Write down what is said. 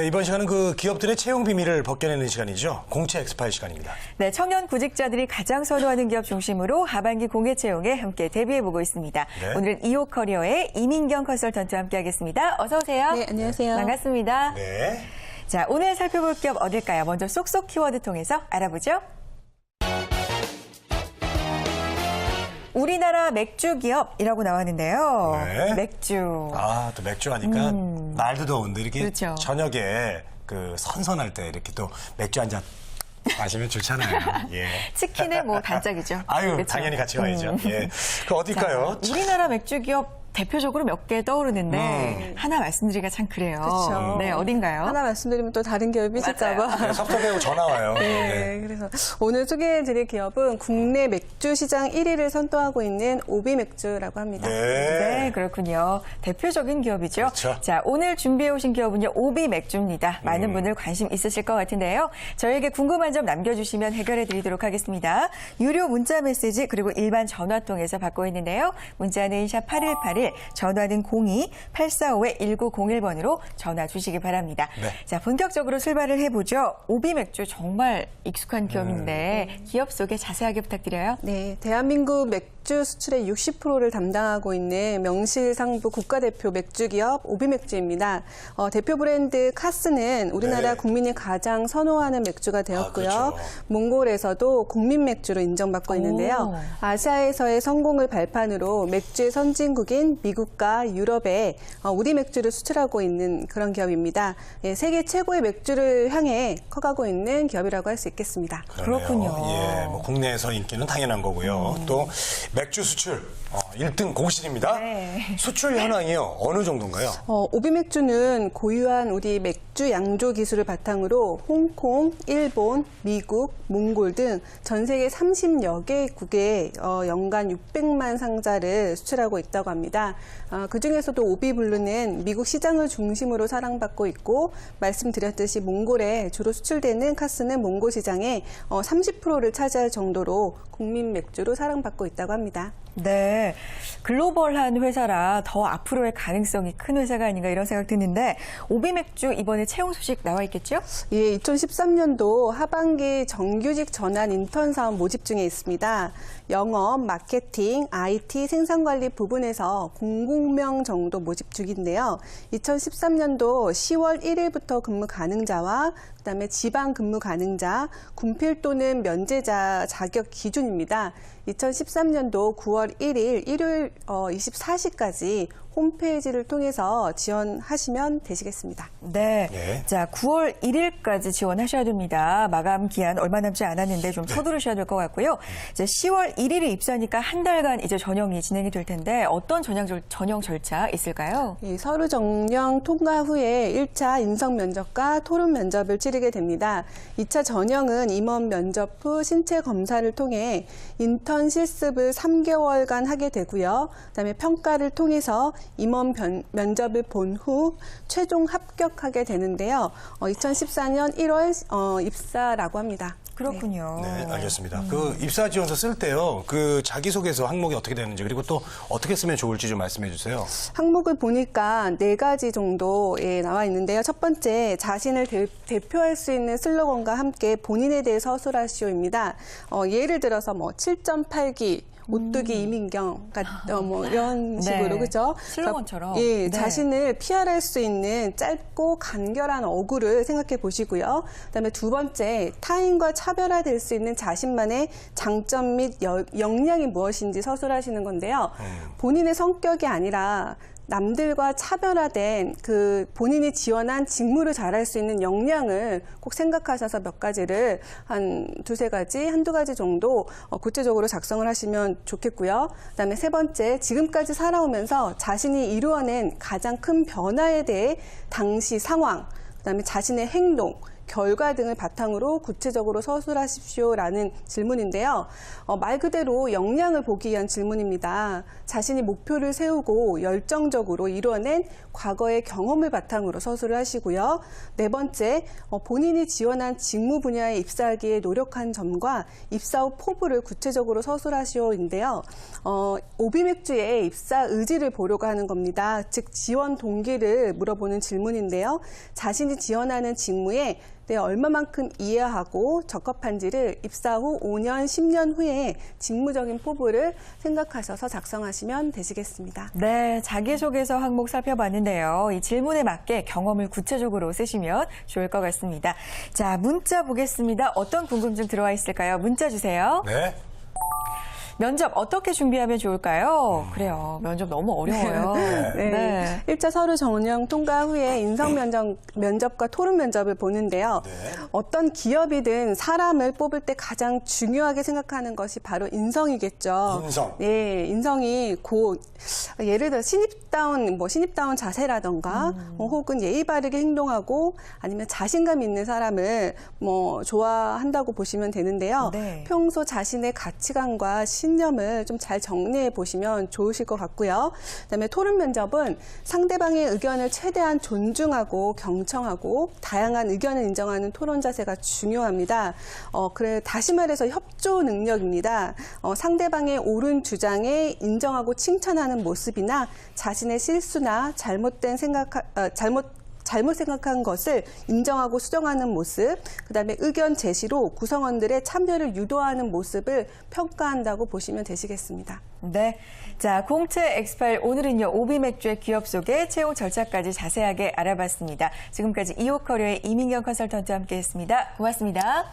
네, 이번 시간은 그 기업들의 채용 비밀을 벗겨내는 시간이죠. 공채 엑스파일 시간입니다. 네, 청년 구직자들이 가장 선호하는 기업 중심으로 하반기 공개 채용에 함께 대비해보고 있습니다. 네. 오늘은 이호커리어의 이민경 컨설턴트와 함께하겠습니다. 어서 오세요. 네, 안녕하세요. 반갑습니다. 네. 자, 오늘 살펴볼 기업 어딜까요? 먼저 쏙쏙 키워드 통해서 알아보죠. 우리나라 맥주 기업이라고 나왔는데요. 네. 맥주. 아, 또 맥주 하니까 날도 더운데 이렇게 그렇죠. 저녁에 그 선선할 때 이렇게 또 맥주 한 잔 마시면 좋잖아요. 예. 치킨의 뭐 반짝이죠. 아유, 그렇죠? 당연히 같이 와야죠. 예. 그 어딜까요? 자, 우리나라 맥주 기업 대표적으로 몇 개 떠오르는데 하나 말씀드리기가 참 그래요. 그렇죠. 네, 어딘가요? 하나 말씀드리면 또 다른 기업이 있을까봐. 네, 섭섭해요. 전화 와요. 네, 그래서 오늘 소개해드릴 기업은 국내 맥주 시장 1위를 선도하고 있는 오비맥주라고 합니다. 네, 그렇군요. 대표적인 기업이죠. 그렇죠. 자, 오늘 준비해 오신 기업은요, 오비맥주입니다. 많은 분들 관심 있으실 것 같은데요. 저에게 궁금한 점 남겨주시면 해결해 드리도록 하겠습니다. 유료 문자 메시지 그리고 일반 전화 통해서 받고 있는데요. 문자는 샵 8181, 전화는 02-845-1901번으로 전화 주시기 바랍니다. 네. 자, 본격적으로 출발을 해보죠. 오비맥주 정말 익숙한 기업인데 기업 소개 자세하게 부탁드려요. 네, 대한민국 맥주 수출의 60%를 담당하고 있는 명실상부 국가대표 맥주기업 오비맥주입니다. 대표 브랜드 카스는 우리나라 네. 국민이 가장 선호하는 맥주가 되었고요. 그렇죠. 몽골에서도 국민 맥주로 인정받고 있는데요. 아시아에서의 성공을 발판으로 맥주의 선진국인 미국과 유럽에 우리 맥주를 수출하고 있는 그런 기업입니다. 예, 세계 최고의 맥주를 향해 커가고 있는 기업이라고 할 수 있겠습니다. 그러네요. 그렇군요. 예, 뭐 국내에서 인기는 당연한 거고요. 또 맥주 수출 1등 공신입니다. 네. 수출 현황이요. 어느 정도인가요? 오비맥주는 고유한 우리 맥주 양조 기술을 바탕으로 홍콩, 일본, 미국, 몽골 등 전 세계 30여 개국에 연간 600만 상자를 수출하고 있다고 합니다. 그중에서도 오비블루는 미국 시장을 중심으로 사랑받고 있고 말씀드렸듯이 몽골에 주로 수출되는 카스는 몽골 시장의 30%를 차지할 정도로 국민 맥주로 사랑받고 있다고 합니다. 네, 글로벌한 회사라 더 앞으로의 가능성이 큰 회사가 아닌가 이런 생각 드는데 오비맥주 이번에 채용 소식 나와 있겠죠? 예, 2013년도 하반기 정규직 전환 인턴 사업 모집 중에 있습니다. 영업, 마케팅, IT, 생산관리 부분에서 00명 정도 모집 중인데요. 2013년도 10월 1일부터 근무 가능자와 그다음에 지방 근무 가능자, 군필 또는 면제자 자격 기준입니다. 2013년도 9월 1일 일요일 24시까지 홈페이지를 통해서 지원하시면 되시겠습니다. 네. 네. 자, 9월 1일까지 지원하셔야 됩니다. 마감 기한 얼마 남지 않았는데 좀 서두르셔야 될 것 같고요. 이제 10월 1일에 입사하니까 한 달간 이제 전형이 진행이 될 텐데 어떤 전형 절차 있을까요? 예, 서류 정령 통과 후에 1차 인성 면접과 토론 면접을 치르게 됩니다. 2차 전형은 임원 면접 후 신체 검사를 통해 인턴 실습을 3개월간 하게 되고요. 그다음에 평가를 통해서 임원 면접을 본 후 최종 합격하게 되는데요. 2014년 1월 입사라고 합니다. 그렇군요. 네, 알겠습니다. 그 입사 지원서 쓸 때요. 그 자기소개서 항목이 어떻게 되는지 그리고 또 어떻게 쓰면 좋을지 좀 말씀해 주세요. 항목을 보니까 4가지 정도에 나와 있는데요. 첫 번째, 자신을 대표할 수 있는 슬로건과 함께 본인에 대해 서술하시오입니다. 예를 들어서 7.8기 오뚜기 이민경 이런 식으로 네. 그죠? 슬로건처럼. 예, 네. 자신을 PR할 수 있는 짧고 간결한 어구를 생각해 보시고요. 그다음에 두 번째, 타인과 차별화될 수 있는 자신만의 장점 및 역량이 무엇인지 서술하시는 건데요. 본인의 성격이 아니라 남들과 차별화된 그 본인이 지원한 직무를 잘할 수 있는 역량을 꼭 생각하셔서 몇 가지를 한두 가지 정도 구체적으로 작성을 하시면 좋겠고요. 그다음에 세 번째, 지금까지 살아오면서 자신이 이루어낸 가장 큰 변화에 대해 당시 상황, 그다음에 자신의 행동, 결과 등을 바탕으로 구체적으로 서술하십시오라는 질문인데요. 말 그대로 역량을 보기 위한 질문입니다. 자신이 목표를 세우고 열정적으로 이뤄낸 과거의 경험을 바탕으로 서술을 하시고요. 네 번째, 본인이 지원한 직무 분야에 입사하기에 노력한 점과 입사 후 포부를 구체적으로 서술하시오인데요. 오비맥주의 입사 의지를 보려고 하는 겁니다. 즉 지원 동기를 물어보는 질문인데요. 자신이 지원하는 직무에 얼마만큼 이해하고 적합한지를 입사 후 5년, 10년 후에 직무적인 포부를 생각하셔서 작성하시면 되시겠습니다. 네, 자기소개서 항목 살펴봤는데요. 이 질문에 맞게 경험을 구체적으로 쓰시면 좋을 것 같습니다. 자, 문자 보겠습니다. 어떤 궁금증 들어와 있을까요? 문자 주세요. 네. 면접 어떻게 준비하면 좋을까요? 그래요. 면접 너무 어려워요. 네. 1차 서류 전형 통과 후에 인성 면접과 토론 면접을 보는데요. 네. 어떤 기업이든 사람을 뽑을 때 가장 중요하게 생각하는 것이 바로 인성이겠죠. 인성. 네, 인성이 예를 들어 신입다운 자세라던가 혹은 예의 바르게 행동하고 아니면 자신감 있는 사람을 좋아한다고 보시면 되는데요. 네. 평소 자신의 가치관과 신념을 좀 잘 정리해 보시면 좋으실 것 같고요. 그다음에 토론 면접은 상대방의 의견을 최대한 존중하고 경청하고 다양한 의견을 인정하는 토론 자세가 중요합니다. 다시 말해서 협조 능력입니다. 상대방의 옳은 주장에 인정하고 칭찬하는 모습이나 자신의 실수나 잘못 생각한 것을 인정하고 수정하는 모습, 그다음에 의견 제시로 구성원들의 참여를 유도하는 모습을 평가한다고 보시면 되시겠습니다. 네. 자, 공채 X8 오늘은요, 오비맥주의 기업 소개, 채용 절차까지 자세하게 알아봤습니다. 지금까지 이호커리어의 이민경 컨설턴트와 함께했습니다. 고맙습니다.